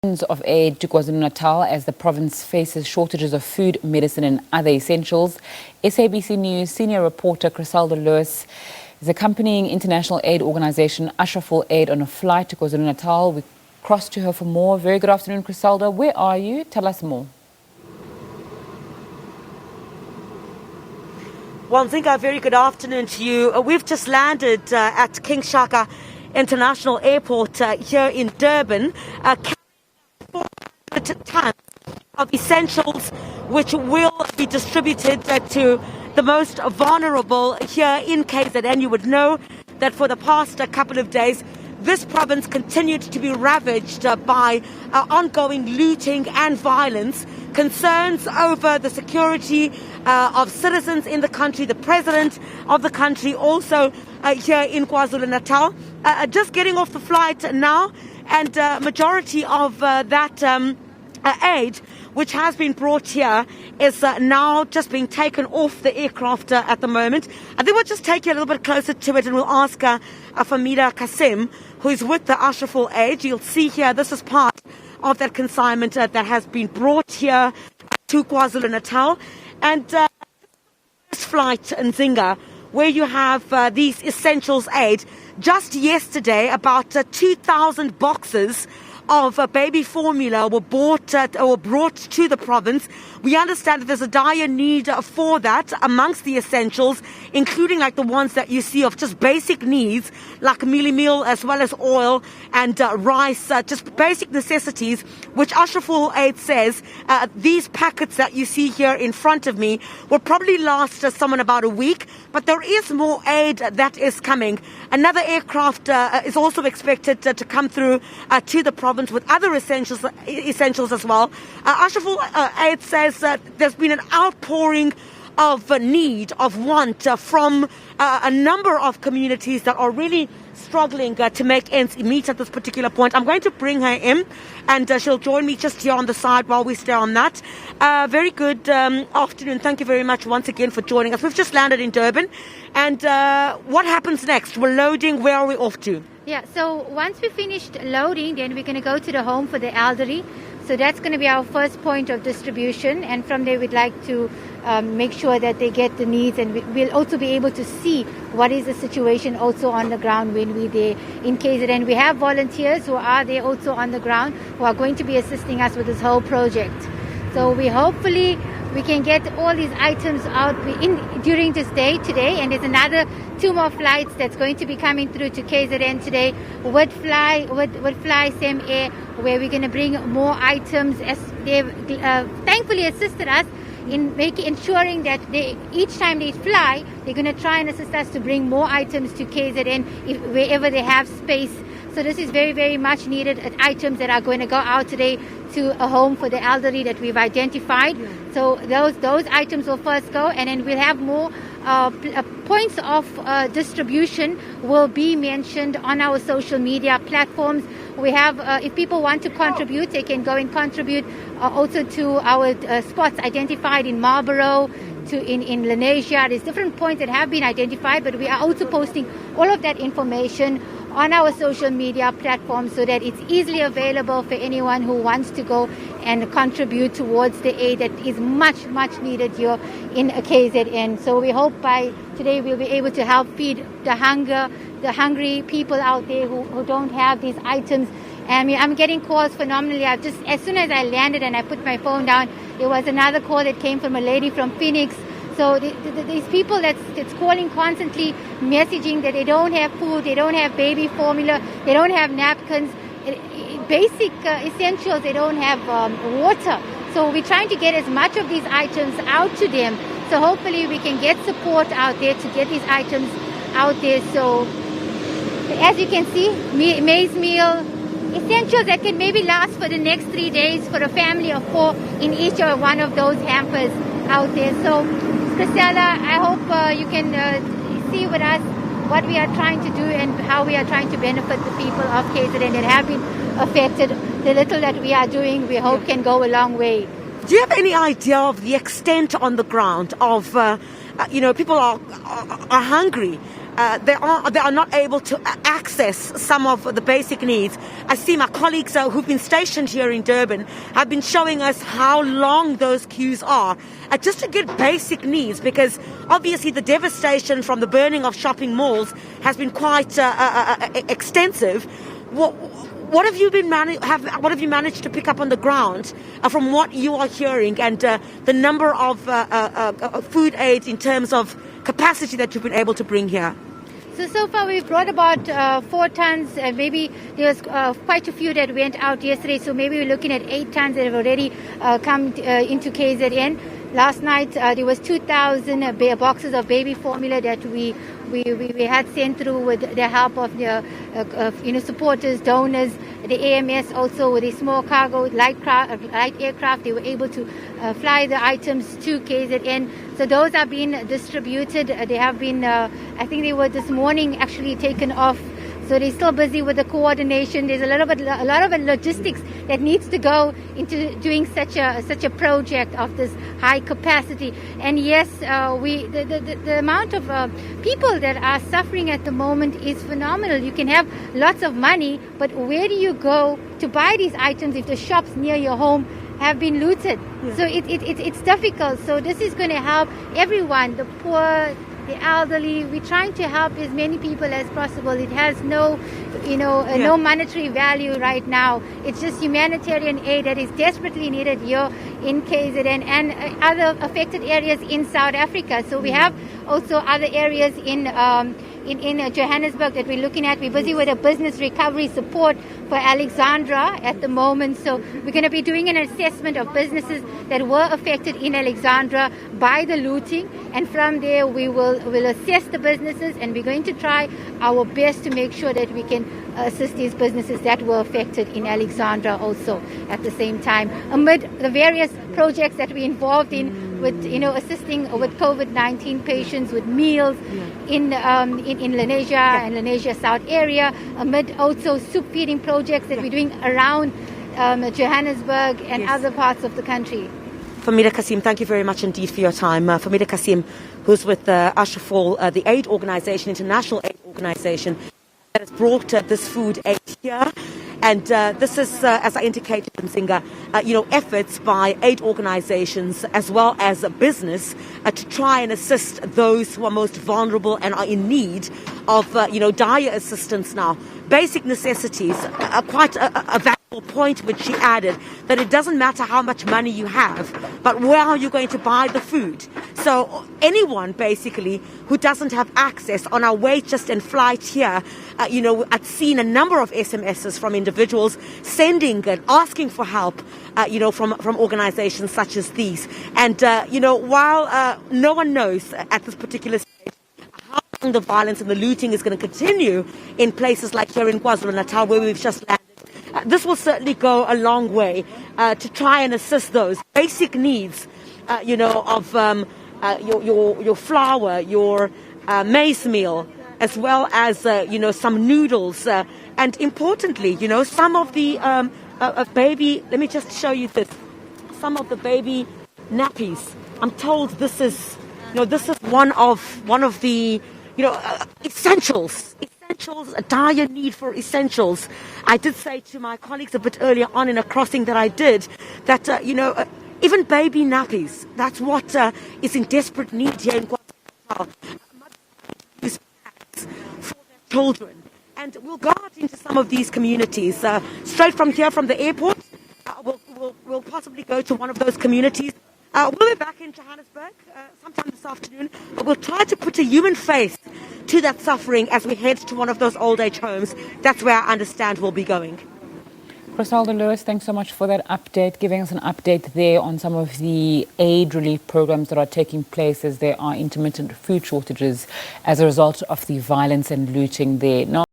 Of aid to KwaZulu-Natal as the province faces shortages of food, medicine and other essentials. SABC News senior reporter Chriselda is accompanying international aid organisation Ashraful Aid on a flight to KwaZulu-Natal. We cross to her for more. Very good afternoon, Chriselda. Where are you? Tell us more. Well, Zinga, very good afternoon to you. We've just landed at King Shaka International Airport here in Durban. 400 tons of essentials which will be distributed to the most vulnerable here in KZN. You would know that for the past couple of days, this province continued to be ravaged by ongoing looting and violence, concerns over the security of citizens in the country, the president of the country also here in KwaZulu-Natal. Just getting off the flight now, and majority of that aid which has been brought here is now just being taken off the aircraft at the moment. I think we'll just take you a little bit closer to it and we'll ask Famida Kasim, who is with the Ashraful Aid. You'll see here, this is part of that consignment that has been brought here to KwaZulu-Natal. And this flight in Zinga, where you have these essentials aid, just yesterday about 2,000 boxes of baby formula were brought to the province. We understand that there's a dire need for that amongst the essentials, including like the ones that you see of just basic needs like mealie meal as well as oil and rice, just basic necessities, which Ashraful Aid says these packets that you see here in front of me will probably last someone about a week, but there is more aid that is coming. Another aircraft is also expected to come through to the province with other essentials as well. Ashraful Aid says there's been an outpouring of need, of want from a number of communities that are really struggling to make ends meet at this particular point. I'm going to bring her in and she'll join me just here on the side while we stay on that. Very good afternoon. Thank you very much once again for joining us. We've just landed in Durban. And what happens next? We're loading. Where are we off to? Yeah, so once we finished loading, then we're going to go to the home for the elderly. So that's going to be our first point of distribution. And from there, we'd like to make sure that they get the needs. And we'll also be able to see what is the situation also on the ground when we're there in KZN. We have volunteers who are there also on the ground who are going to be assisting us with this whole project. So we can get all these items out during this day today, and there's another 2 more flights that's going to be coming through to KZN today with Fly Same Air, where we're going to bring more items, as they've thankfully assisted us in ensuring that each time they fly, they're going to try and assist us to bring more items to KZN wherever they have space. So this is very, very much needed items that are going to go out today to a home for the elderly that we've identified. So those items will first go, and then we'll have more points of distribution will be mentioned on our social media platforms. We have, if people want to contribute, they can go and contribute also to our spots identified in Marlborough, in Lenasia. There's different points that have been identified, but we are also posting all of that information on our social media platforms so that it's easily available for anyone who wants to go and contribute towards the aid that is much, much needed here in KZN. So we hope by today we'll be able to help feed the hungry people out there who don't have these items. And I'm getting calls phenomenally. As soon as I landed and I put my phone down, there was another call that came from a lady from Phoenix. So these people that's calling constantly, messaging that they don't have food, they don't have baby formula, they don't have napkins, basic essentials, they don't have water. So we're trying to get as much of these items out to them. So hopefully we can get support out there to get these items out there. So as you can see, maize meal, essentials that can maybe last for the next 3 days for a family of 4 in each or one of those hampers out there. So Chriselda, I hope you can see with us what we are trying to do and how we are trying to benefit the people of KZN that have been affected. The little that we are doing, we hope can go a long way. Do you have any idea of the extent on the ground of, people are hungry? they are not able to access some of the basic needs. I see my colleagues who've been stationed here in Durban have been showing us how long those queues are just to get basic needs, because obviously the devastation from the burning of shopping malls has been quite extensive. What have you managed to pick up on the ground from what you are hearing, and the number of food aid in terms of capacity that you've been able to bring here? So far we've brought about 4 tons, and maybe there was quite a few that went out yesterday, so maybe we're looking at 8 tons that have already come into KZN. Last night there was 2,000 boxes of baby formula that we had sent through with the help of the supporters, donors, the AMS also with a small cargo light aircraft. They were able to fly the items to KZN. So those are being distributed. They have been, I think they were this morning actually taken off. So they're still busy with the coordination. There's a lot of logistics that needs to go into doing such a project of this high capacity. And yes, the amount of people that are suffering at the moment is phenomenal. You can have lots of money, but where do you go to buy these items if the shops near your home have been looted? Yeah. So it's difficult. So this is going to help everyone, the poor, the elderly. We're trying to help as many people as possible. It has no monetary value right now. It's just humanitarian aid that is desperately needed here in KZN and other affected areas in South Africa. So we have also other areas in Johannesburg that we're looking at. We're busy with a business recovery support for Alexandra at the moment. So we're going to be doing an assessment of businesses that were affected in Alexandra by the looting. And from there, we'll assess the businesses, and we're going to try our best to make sure that we can assist these businesses that were affected in Alexandra also at the same time, amid the various projects that we're involved in with, assisting with COVID-19 patients with meals in Lenasia and Lenasia South area, amid also soup feeding projects that we're doing around Johannesburg and other parts of the country. Famida Kasim, thank you very much indeed for your time. Famida Kasim, who's with Ashraful, the aid organization, international aid organization, that has brought this food aid here. And this is, as I indicated, Mzinga, efforts by aid organizations as well as a business to try and assist those who are most vulnerable and are in need of, dire assistance now. Basic necessities, quite a valuable point which she added, that it doesn't matter how much money you have, but where are you going to buy the food? So anyone basically who doesn't have access, on our way just in flight here, I've seen a number of SMSs from individuals sending and asking for help, from organizations such as these. And, while no one knows at this particular stage how long the violence and the looting is going to continue in places like here in KwaZulu-Natal, where we've just landed, this will certainly go a long way to try and assist those basic needs, of your flour, your maize meal, as well as, some noodles. And importantly, some of the baby, let me just show you this, some of the baby nappies. I'm told this is one of the, essentials, a dire need for essentials. I did say to my colleagues a bit earlier on in a crossing that I did that, even baby nappies, that's what is in desperate need here in KwaZulu-Natal. Mothers use pads for their children. And we'll go out into some of these communities. Straight from here, from the airport, we'll possibly go to one of those communities. We'll be back in Johannesburg sometime this afternoon, but we'll try to put a human face to that suffering as we head to one of those old age homes. That's where I understand we'll be going. Chriselda Lewis, thanks so much for that update, giving us an update there on some of the aid relief programs that are taking place as there are intermittent food shortages as a result of the violence and looting there. Now,